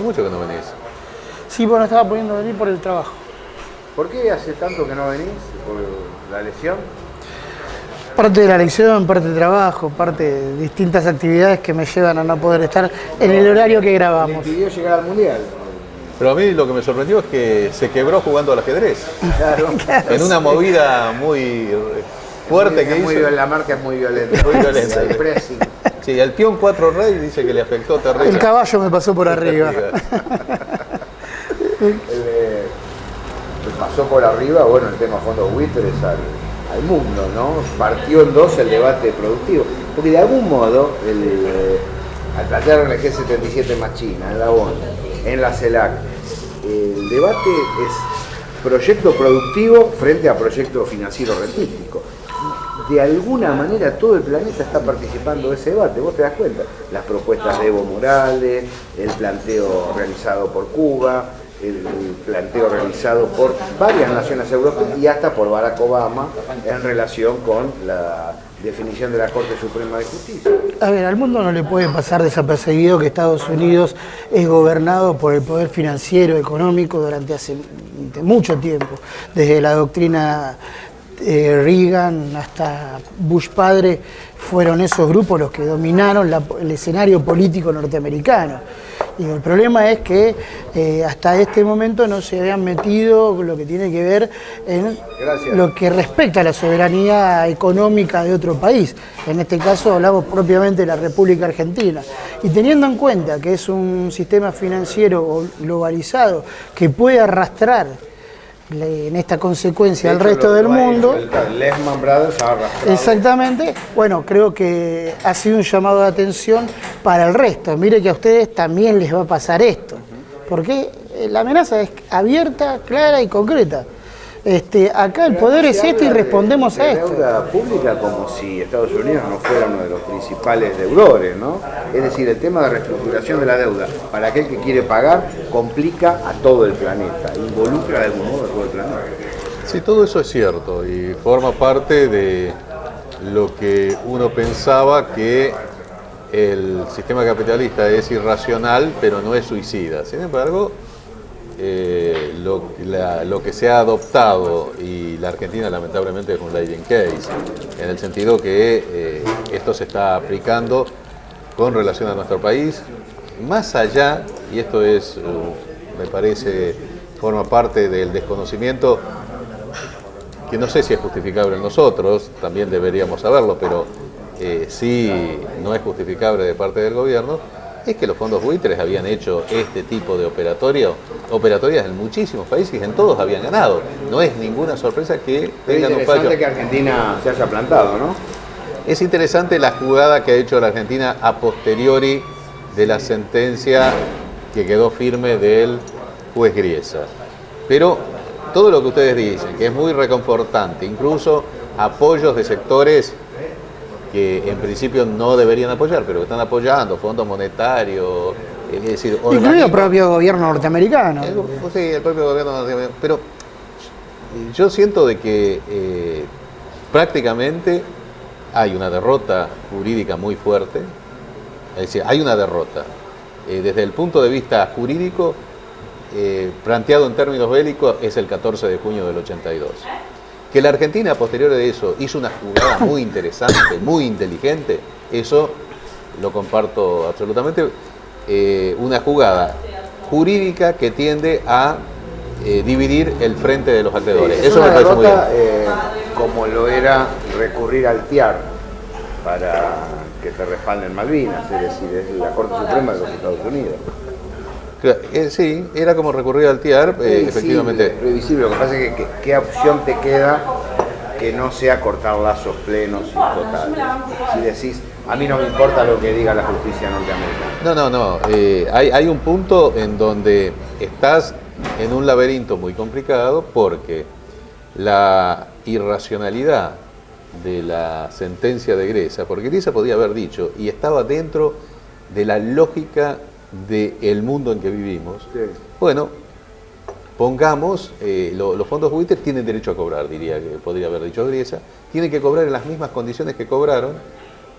mucho que no venís. Sí, bueno, estaba poniendo a venir por el trabajo. ¿Por qué hace tanto que no venís? ¿Por la lesión? Parte de la lección, parte de trabajo, parte de distintas actividades que me llevan a no poder estar en el horario que Le grabamos. impidió llegar al Mundial. Pero a mí lo que me sorprendió es que se quebró jugando al ajedrez. Claro. En una movida muy fuerte que hizo. La marca es muy violenta. Muy violenta. El pressing. Sí, el peón 4 rey dice que le afectó terrible. El caballo me pasó por arriba. Pasó por arriba, bueno, el tema fondos buitres al mundo, ¿no? Partió en dos el debate productivo. Porque de algún modo, al plantear en el G77 más China, en la ONU, en la CELAC, el debate es proyecto productivo frente a proyecto financiero rentístico. De alguna manera todo el planeta está participando de ese debate, vos te das cuenta. Las propuestas de Evo Morales, el planteo realizado por Cuba, el planteo realizado por varias naciones europeas y hasta por Barack Obama en relación con la definición de la Corte Suprema de Justicia. A ver, al mundo no le puede pasar desapercibido que Estados Unidos es gobernado por el poder financiero, económico durante mucho tiempo, desde la doctrina Reagan hasta Bush padre, fueron esos grupos los que dominaron el escenario político norteamericano. Y el problema es que hasta este momento no se habían metido lo que tiene que ver en lo que respecta a la soberanía económica de otro país. En este caso hablamos propiamente de la República Argentina. Y teniendo en cuenta que es un sistema financiero globalizado que puede arrastrar en esta consecuencia al resto del mundo. El Lehman Brothers ha arrastrado. Exactamente. Bueno, creo que ha sido un llamado de atención para el resto. Mire que a ustedes también les va a pasar esto. Porque la amenaza es abierta, clara y concreta. Acá el poder es este y respondemos a esto. Deuda pública como si Estados Unidos no fuera uno de los principales deudores, ¿no? Es decir, el tema de reestructuración de la deuda para aquel que quiere pagar complica a todo el planeta, involucra de algún modo a todo el planeta. Sí, todo eso es cierto y forma parte de lo que uno pensaba que el sistema capitalista es irracional, pero no es suicida. Sin embargo, lo que se ha adoptado, y la Argentina lamentablemente es un leading case, en el sentido que esto se está aplicando con relación a nuestro país, más allá, y esto es, me parece, forma parte del desconocimiento, que no sé si es justificable en nosotros, también deberíamos saberlo, pero sí no es justificable de parte del gobierno, es que los fondos buitres habían hecho este tipo de operatorias en muchísimos países y en todos habían ganado. No es ninguna sorpresa que tengan un fallo. Es interesante que Argentina se haya plantado, ¿no? Es interesante la jugada que ha hecho la Argentina a posteriori de la sentencia que quedó firme del juez Griesa. Pero todo lo que ustedes dicen, que es muy reconfortante, incluso apoyos de sectores que en principio no deberían apoyar, pero que están apoyando, fondos monetarios, es decir, incluido el propio gobierno norteamericano. Sí, el propio gobierno norteamericano. Pero yo siento de que prácticamente hay una derrota jurídica muy fuerte, es decir, hay una derrota. Desde el punto de vista jurídico, planteado en términos bélicos, es el 14 de junio del 82. Que la Argentina, posterior de eso, hizo una jugada muy interesante, muy inteligente, eso lo comparto absolutamente. Una jugada jurídica que tiende a dividir el frente de los acreedores. Sí, eso me parece muy bien. Como lo era recurrir al TIAR para que te respalden Malvinas, es decir, es la Corte Suprema de los Estados Unidos. Sí, era como recurrir al TIAR, efectivamente. Previsible, lo que pasa es que qué opción te queda que no sea cortar lazos plenos y totales. Si decís, a mí no me importa lo que diga la justicia norteamericana. No. Hay un punto en donde estás en un laberinto muy complicado porque la irracionalidad de la sentencia de Griesa, porque Griesa podía haber dicho, y estaba dentro de la lógica del mundo en que vivimos, sí. Bueno, pongamos, los fondos buitres tienen derecho a cobrar, diría que podría haber dicho Griesa, tienen que cobrar en las mismas condiciones que cobraron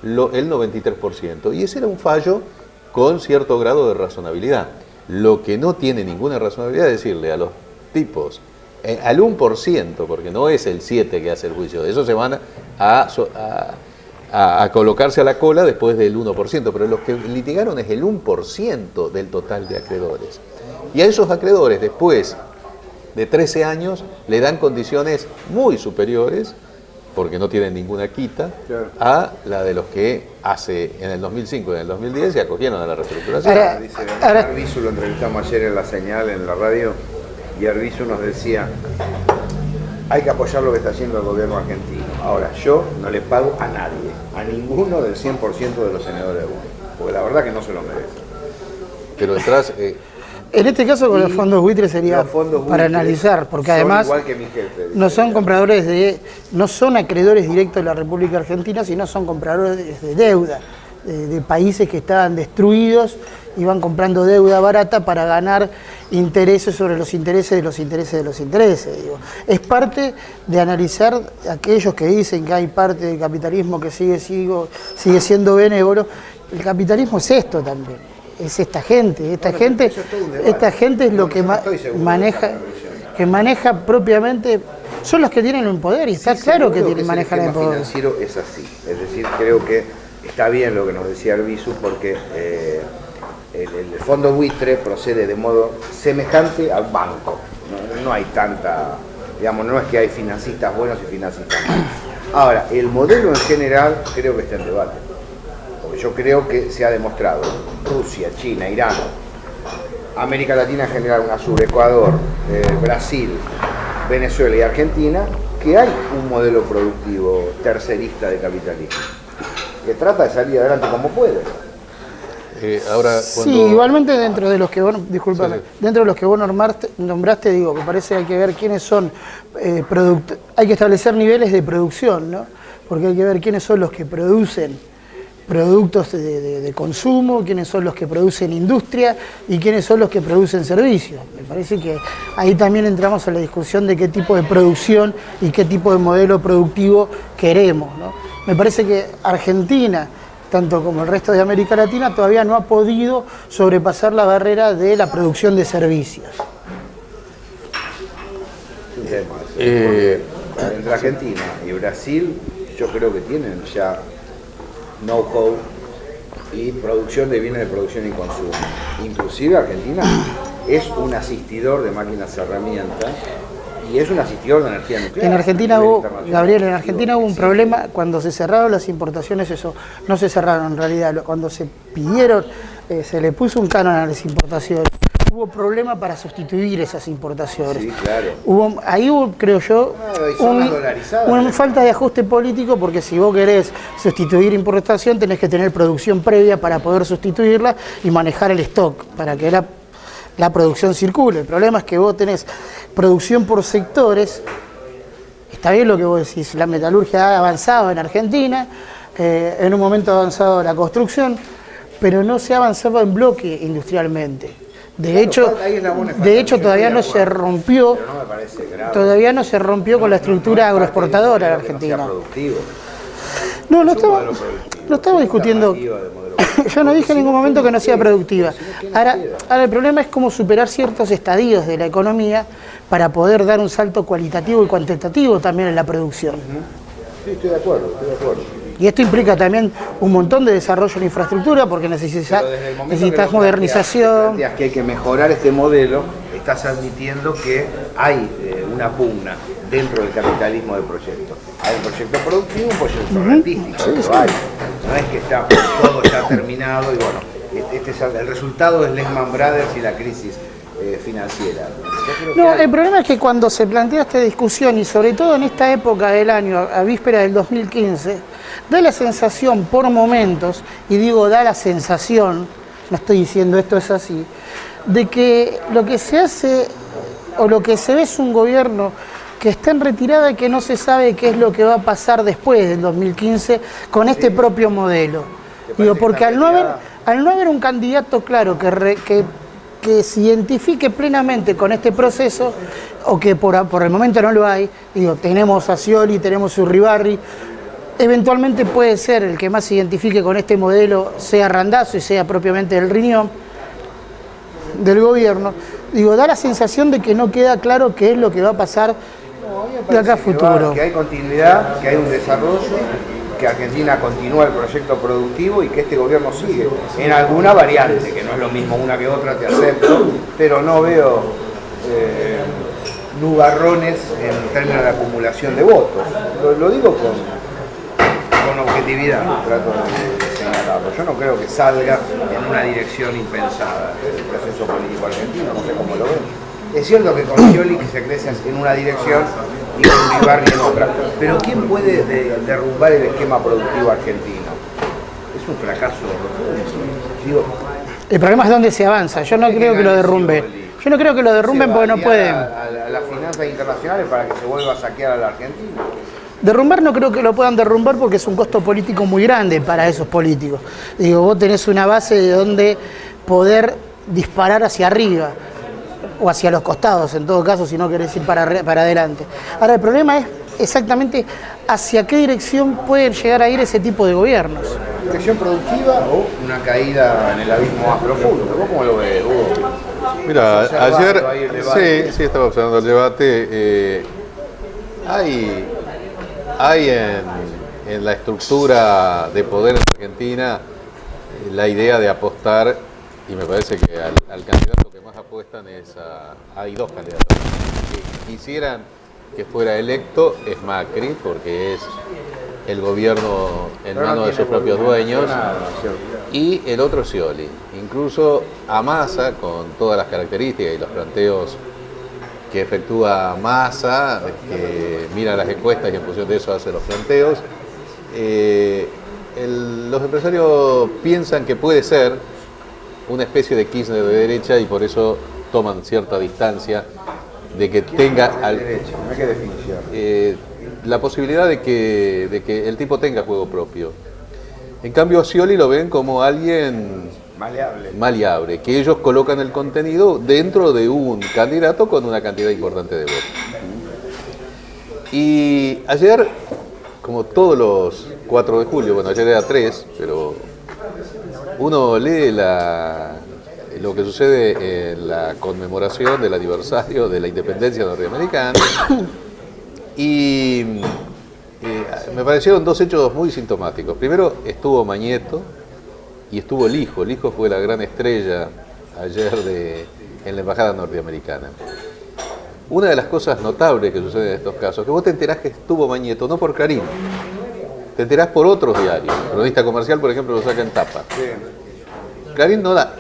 el 93%, y ese era un fallo con cierto grado de razonabilidad. Lo que no tiene ninguna razonabilidad es decirle a los tipos, al 1%, porque no es el 7% que hace el juicio, esos se van a colocarse a la cola después del 1%, pero los que litigaron es el 1% del total de acreedores. Y a esos acreedores, después de 13 años, le dan condiciones muy superiores, porque no tienen ninguna quita, claro, a la de los que hace en el 2005 y en el 2010 se acogieron a la reestructuración. Dice Arbizu, lo entrevistamos ayer en La Señal, en la radio, y Arbizu nos decía, hay que apoyar lo que está haciendo el gobierno argentino. Ahora, yo no le pago a nadie, a ninguno del 100% de los senadores de Uruguay, porque la verdad que no se lo merecen. Pero detrás... en este caso con los fondos buitres sería para analizar, porque además igual que mi jefe, no son compradores no son acreedores directos de la República Argentina, sino son compradores de deuda, de países que estaban destruidos y van comprando deuda barata para ganar intereses sobre los intereses de los intereses de los intereses. Digo. Es parte de analizar aquellos que dicen que hay parte del capitalismo que sigue siendo benévolo. El capitalismo es esto también. Es esta gente es lo que maneja propiamente, son los que tienen el poder y está claro que manejan el poder. El financiero es así, es decir, creo que está bien lo que nos decía Arbizu, porque el fondo buitre procede de modo semejante al banco, no hay tanta, digamos, no es que hay financistas buenos y financistas malos. Ahora, el modelo en general creo que está en debate. Yo creo que se ha demostrado, Rusia, China, Irán, América Latina en general, UNASUR, Ecuador, Brasil, Venezuela y Argentina, que hay un modelo productivo tercerista de capitalismo, que trata de salir adelante como puede. Ahora, cuando... Sí, igualmente dentro de los que vos, discúlpame, sí, dentro de los que vos nombraste, digo, me parece que hay que ver quiénes son, hay que establecer niveles de producción, ¿no? Porque hay que ver quiénes son los que producen productos de consumo, quiénes son los que producen industria y quiénes son los que producen servicios. Me parece que ahí también entramos a la discusión de qué tipo de producción y qué tipo de modelo productivo queremos, ¿no? Me parece que Argentina, tanto como el resto de América Latina, todavía no ha podido sobrepasar la barrera de la producción de servicios. Entre Argentina y Brasil, yo creo que tienen ya know-how y producción de bienes de producción y consumo. Inclusive Argentina es un asistidor de máquinas y herramientas y es un asistidor de energía nuclear. En Argentina hubo, Gabriel, en Argentina hubo un problema cuando se cerraron las importaciones, eso no se cerraron en realidad, cuando se pidieron, se le puso un canon a las importaciones. Hubo problema para sustituir esas importaciones. Sí, claro. Ahí hubo, creo yo, una falta de ajuste político, porque si vos querés sustituir importación tenés que tener producción previa para poder sustituirla y manejar el stock para que la producción circule. El problema es que vos tenés producción por sectores. Está bien lo que vos decís, la metalurgia ha avanzado en Argentina, en un momento ha avanzado la construcción, pero no se ha avanzado en bloque industrialmente. De hecho todavía no se rompió, con la estructura agroexportadora de Argentina. No estaba discutiendo. Yo no dije en ningún momento que no sea productiva. Ahora el problema es cómo superar ciertos estadios de la economía para poder dar un salto cualitativo y cuantitativo también en la producción. Sí, estoy de acuerdo. Y esto implica también un montón de desarrollo en infraestructura, porque necesitas modernización. Que hay que mejorar este modelo, estás admitiendo que hay una pugna dentro del capitalismo de proyecto. Hay un proyecto productivo, un proyecto rentístico, no es que todo está terminado y bueno, el resultado es Lehman Brothers y la crisis financiera. No, el problema es que cuando se plantea esta discusión, y sobre todo en esta época del año, a víspera del 2015, da la sensación por momentos, y digo da la sensación, no estoy diciendo esto es así, de que lo que se hace o lo que se ve es un gobierno que está en retirada y que no se sabe qué es lo que va a pasar después del 2015 con este propio modelo. Digo, porque al no haber un candidato claro que se identifique plenamente con este proceso, o que por el momento no lo hay, digo, tenemos a Scioli, tenemos a Urribarri, eventualmente puede ser el que más se identifique con este modelo, sea Randazzo y sea propiamente el Riñón. del gobierno, digo, da la sensación de que no queda claro qué es lo que va a pasar de acá a futuro. Que hay continuidad, que hay un desarrollo, que Argentina continúa el proyecto productivo y que este gobierno sigue en alguna variante, que no es lo mismo una que otra, te acepto, pero no veo nubarrones en términos de acumulación de votos. Lo digo con objetividad, trato de señalarlo. Yo no creo que salga en una dirección impensada el proceso político argentino, no sé cómo lo ven. Es cierto que con Scioli se crece en una dirección y con Ibarri en otra, pero ¿quién puede derrumbar el esquema productivo argentino? Es un fracaso rotundo. Digo, el problema es dónde se avanza. Yo no creo que lo derrumbe. Yo no creo que lo derrumben porque no pueden. A las finanzas internacionales para que se vuelva a saquear a la Argentina. Derrumbar no creo que lo puedan derrumbar porque es un costo político muy grande para esos políticos. Digo, vos tenés una base de donde poder disparar hacia arriba o hacia los costados, en todo caso, si no querés ir para adelante. Ahora, el problema es exactamente hacia qué dirección pueden llegar a ir ese tipo de gobiernos. ¿Dirección productiva o una caída en el abismo más profundo? ¿Vos cómo lo ves, Hugo? Mira, ayer sí estaba observando el debate. Hay en la estructura de poder en Argentina la idea de apostar, y me parece que al candidato que más apuestan hay dos candidatos que quisieran que fuera electo, es Macri, porque es el gobierno en manos de sus propios dueños, y el otro es Scioli. Incluso a Massa, con todas las características y los planteos que efectúa Massa, que mira las encuestas y en función de eso hace los planteos, los empresarios piensan que puede ser una especie de Kirchner de derecha y por eso toman cierta distancia de que tenga la posibilidad de que el tipo tenga juego propio. En cambio, a Scioli lo ven como alguien maleable, que ellos colocan el contenido dentro de un candidato con una cantidad importante de votos. Y ayer, como todos los 4 de julio, bueno, ayer era 3, pero uno lee lo que sucede en la conmemoración del aniversario de la independencia norteamericana y me parecieron dos hechos muy sintomáticos. Primero estuvo Mañeto y estuvo el hijo. El hijo fue la gran estrella ayer en la embajada norteamericana. Una de las cosas notables que sucede en estos casos, que vos te enterás que estuvo Mañeto, no por Clarín, te enterás por otros diarios. El Cronista Comercial, por ejemplo, lo saca en tapa. Clarín no da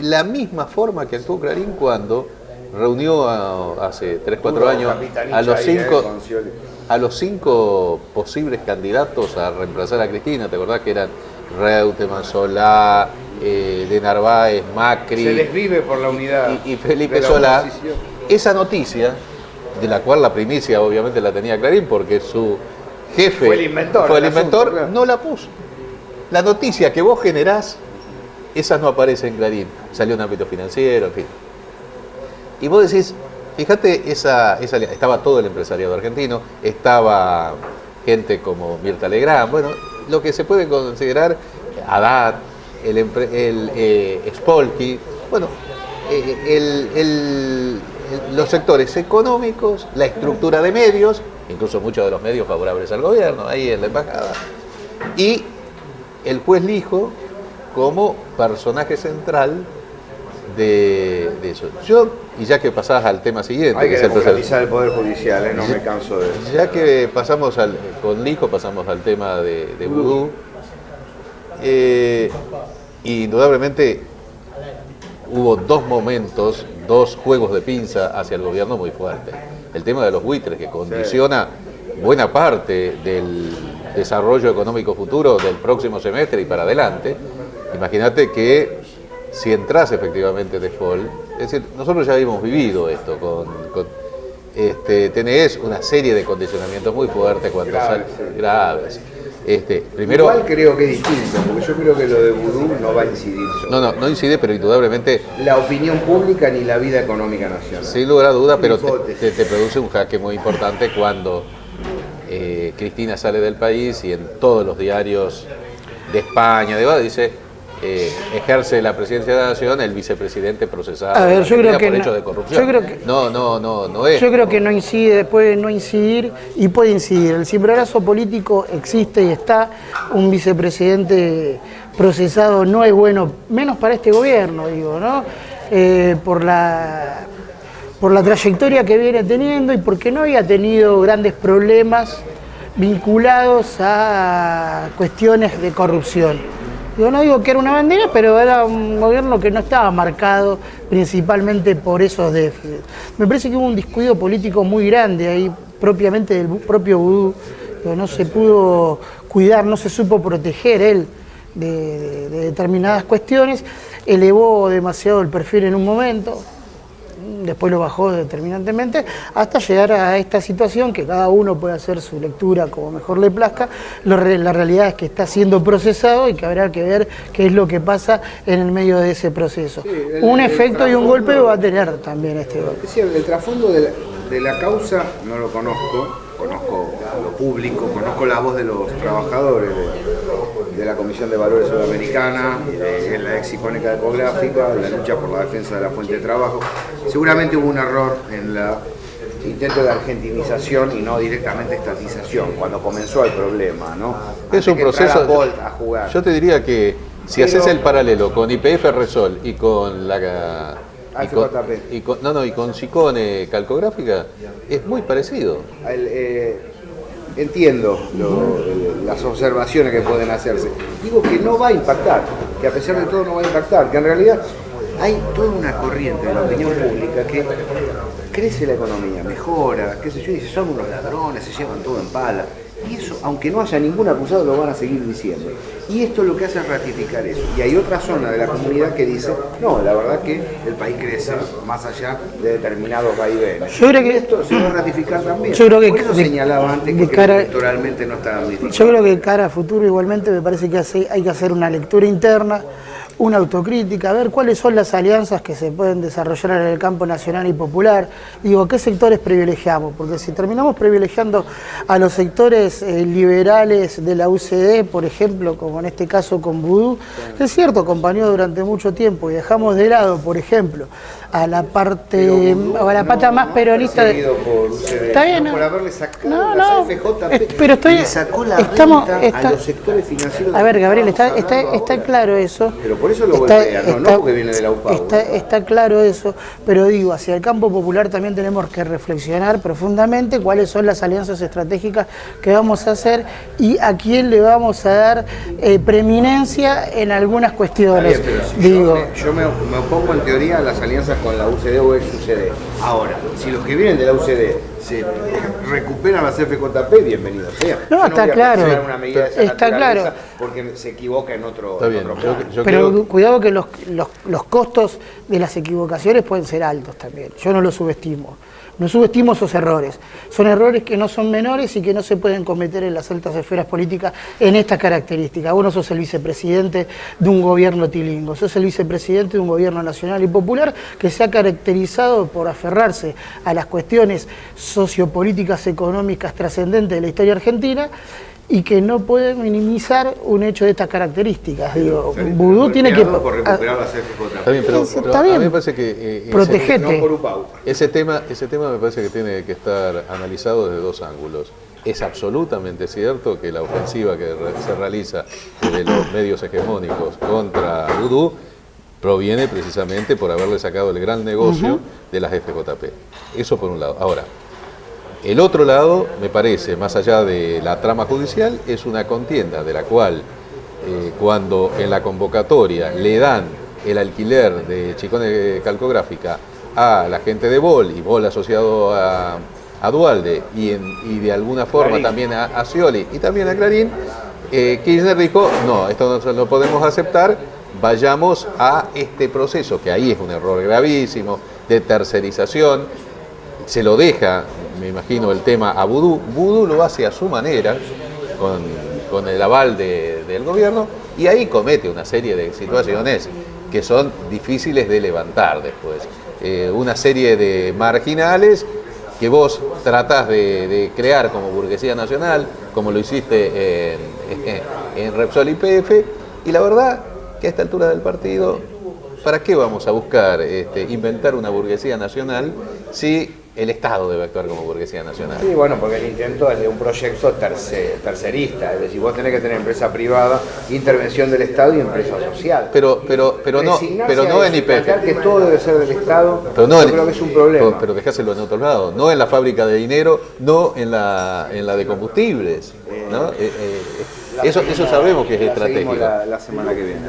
la misma forma que actuó Clarín cuando reunió hace 3-4 años a los 5 posibles candidatos a reemplazar a Cristina. ¿Te acordás que eran Reutemann, Solá, de Narváez, Macri? Se desvive por la unidad. Y Felipe Solá. Esa noticia, de la cual la primicia obviamente la tenía Clarín porque su jefe fue el inventor, claro, no la puso. La noticia que vos generás, esa no aparece en Clarín. Salió en ámbito financiero, en fin. Y vos decís, fíjate, estaba todo el empresariado argentino, estaba gente como Mirta Legrand, bueno, lo que se puede considerar Haddad, Spolky, bueno, los sectores económicos, la estructura de medios, incluso muchos de los medios favorables al gobierno, ahí en la embajada, y el juez Lijo como personaje central de eso. Y ya que pasás al tema siguiente... Hay que democratizar el Poder Judicial, no me canso de eso. Ya que pasamos con Lijo, pasamos al tema de Vudú. Indudablemente hubo dos momentos, dos juegos de pinza hacia el gobierno muy fuertes. El tema de los buitres, que condiciona buena parte del desarrollo económico futuro del próximo semestre y para adelante. Imagínate que si entras efectivamente default, es decir, nosotros ya habíamos vivido esto, tenés una serie de condicionamientos muy fuertes cuando graves. Primero, igual creo que es distinto, porque yo creo que lo de Vudú no va a incidir sobre no incide, pero indudablemente la opinión pública ni la vida económica nacional. Sin lugar a duda, pero te produce un jaque muy importante cuando Cristina sale del país y en todos los diarios de España, dice, ejerce la presidencia de la Nación el vicepresidente procesado A ver, yo creo que por no, hechos de corrupción. yo creo que- No es. Yo creo que no incide, puede no incidir y puede incidir. El cimbronazo político existe y está. Un vicepresidente procesado no es bueno, menos para este gobierno, digo, ¿no? Por la trayectoria que viene teniendo y porque no había tenido grandes problemas vinculados a cuestiones de corrupción. Yo no digo que era una bandera, pero era un gobierno que no estaba marcado principalmente por esos déficits. Me parece que hubo un descuido político muy grande ahí, propiamente del propio Vudú, que no se pudo cuidar, no se supo proteger él de determinadas cuestiones, elevó demasiado el perfil en un momento, después lo bajó determinantemente, hasta llegar a esta situación que cada uno puede hacer su lectura como mejor le plazca. La realidad es que está siendo procesado y que habrá que ver qué es lo que pasa en el medio de ese proceso. Sí, un efecto y un golpe va a tener también este golpe. Es decir, el trasfondo de la causa no lo conozco lo público, conozco la voz de los trabajadores de la Comisión de Valores Sudamericana, de la ex icónica ecográfica, la lucha por la defensa de la fuente de trabajo. Seguramente hubo un error en la intento de argentinización y no directamente estatización, cuando comenzó el problema, ¿no? Es un proceso. Bolt a jugar. Yo te diría que si haces el paralelo con YPF Resol y con la y con Sicone Calcográfica, es muy parecido. Entiendo las observaciones que pueden hacerse. Digo que no va a impactar, que a pesar de todo no va a impactar, que en realidad hay toda una corriente de la opinión pública que crece la economía, mejora, qué sé yo, y dice, son unos ladrones, se llevan todo en pala. Y eso, aunque no haya ningún acusado, lo van a seguir diciendo. Y esto es lo que hace ratificar eso. Y hay otra zona de la comunidad que dice, no, la verdad que el país crece más allá de determinados vaivenes. Yo creo que y esto se va a ratificar también. Yo creo que por eso señalaba antes que electoralmente no está damnificado. Yo creo que de cara a futuro igualmente me parece que hay que hacer una lectura interna, una autocrítica, a ver cuáles son las alianzas que se pueden desarrollar en el campo nacional y popular. Digo, ¿qué sectores privilegiamos? Porque si terminamos privilegiando a los sectores liberales de la UCD, por ejemplo, como en este caso con Vudú, que es cierto, acompañó durante mucho tiempo, y dejamos de lado, por ejemplo, a la parte, o a la pata más peronista de... Está bien, ¿no? Por haberle sacado las FJP, pero estoy, le sacó la renta a los sectores financieros. A ver, Gabriel, está claro eso. Pero por eso lo golpea, no porque viene de la UPAU. Está claro eso, pero digo, hacia el campo popular también tenemos que reflexionar profundamente cuáles son las alianzas estratégicas que vamos a hacer y a quién le vamos a dar preeminencia en algunas cuestiones. Bien, digo, yo me opongo en teoría a las alianzas con la UCD o ex-UCD. Ahora, si los que vienen de la UCD se recuperan las FJP, bienvenido sea. No, está claro. Una medida de esa está claro. Porque se equivoca en otro. Está bien. Pero cuidado que los costos de las equivocaciones pueden ser altos también. Yo no los subestimo. No subestimo esos errores. Son errores que no son menores y que no se pueden cometer en las altas esferas políticas en estas características. Vos no sos el vicepresidente de un gobierno tilingo, sos el vicepresidente de un gobierno nacional y popular que se ha caracterizado por aferrarse a las cuestiones sociopolíticas, económicas trascendentes de la historia argentina y que no puede minimizar un hecho de estas características. Digo, Vudú tiene que... por recuperar las FJP. Está bien, pero está a bien. mí me parece que Protegete. No por UPAU. ese tema me parece que tiene que estar analizado desde dos ángulos. Es absolutamente cierto que la ofensiva que se realiza desde los medios hegemónicos contra Vudú proviene precisamente por haberle sacado el gran negocio de las FJP. Eso por un lado. Ahora, el otro lado, me parece, más allá de la trama judicial, es una contienda de la cual cuando en la convocatoria le dan el alquiler de Chicone Calcográfica a la gente de Bol y Bol asociado a Duhalde y de alguna forma Clarín. también a Scioli y también a Clarín, Kirchner dijo, no, esto no lo podemos aceptar, vayamos a este proceso, que ahí es un error gravísimo, de tercerización, se lo deja, me imagino, el tema a Vudú. Vudú lo hace a su manera, con el aval del gobierno, y ahí comete una serie de situaciones que son difíciles de levantar después. Una serie de marginales que vos tratás de crear como burguesía nacional, como lo hiciste en Repsol YPF, y la verdad que que a esta altura del partido, ¿para qué vamos a buscar inventar una burguesía nacional si el Estado debe actuar como burguesía nacional? Sí, bueno, porque el intento es de un proyecto tercerista, es decir, vos tenés que tener empresa privada, intervención del Estado y empresa social. Pero no en IPF. Que todo debe ser del Estado, Pero no yo creo que es un problema. Pero dejáselo en otro lado, no en la fábrica de dinero, no en la de combustibles, ¿no? Eso sabemos que es La seguimos estratégico. la semana que viene.